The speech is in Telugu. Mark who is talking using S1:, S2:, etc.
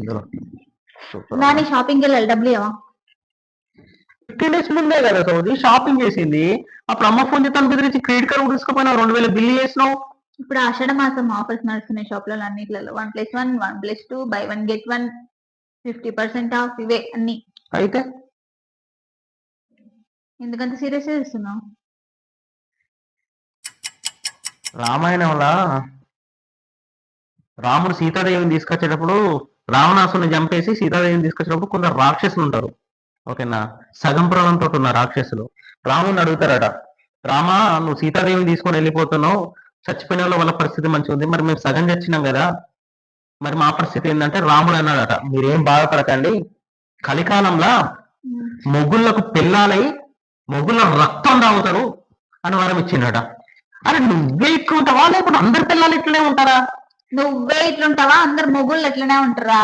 S1: ఇందులో సూపర్
S2: నాని షాపింగ్కి వెళ్ళాలి, డబ్బులు ఇవ్వవా?
S1: 15 days ముందే కదా సౌదీ షాపింగ్ చేసింది. అప్పుడు అమ్మ ఫోన్ చేస్తాను బెదిరించి క్రెడిట్ కార్డు తీసుకుపోయినా 2000 బిల్లు చేసినావు.
S2: ఇప్పుడు ఆషాఢ మాసం ఆఫర్స్ నడుస్తున్నాయి షాప్లలో అన్నిట్లలో. 1+1, 1+2, బై 1 గెట్ 1, 50% ఆఫ్, ఇవే అన్ని.
S1: అయితే
S2: ఎందుకంత సీరియస్ చేస్తున్నావు?
S1: రామాయణంలో రాముడు సీతాదేవిని తీసుకొచ్చేటప్పుడు రావణాసుని చంపేసి సీతాదేవిని తీసుకొచ్చేటప్పుడు కొందరు రాక్షసులు ఉంటారు. ఓకేనా, సగం ప్రాణంతో ఉన్న రాక్షసులు రాముని అడుగుతారట, రామా నువ్వు సీతాదేవిని తీసుకొని వెళ్ళిపోతున్నావు, చచ్చిపోయిన వాళ్ళ పరిస్థితి మంచిగా ఉంది, మరి మేము సగం చచ్చినాం కదా, మరి మా పరిస్థితి ఏంటంటే రాముడు అన్నాడట, మీరేం బాధపడకండి, కలికాలంలో మొగుళ్ళకు పెళ్ళాలై మొగుళ్ళ రక్తం తాగుతారు అని వరం ఇచ్చిండట. అరే నువ్వే ఇట్లా ఉంటావా లేకపోతే అందరి పిల్లలు ఇట్లనే ఉంటారా?
S2: నువ్వే ఇట్లుంటావా? అందరు మొగుళ్ళు ఎట్లనే ఉంటారా?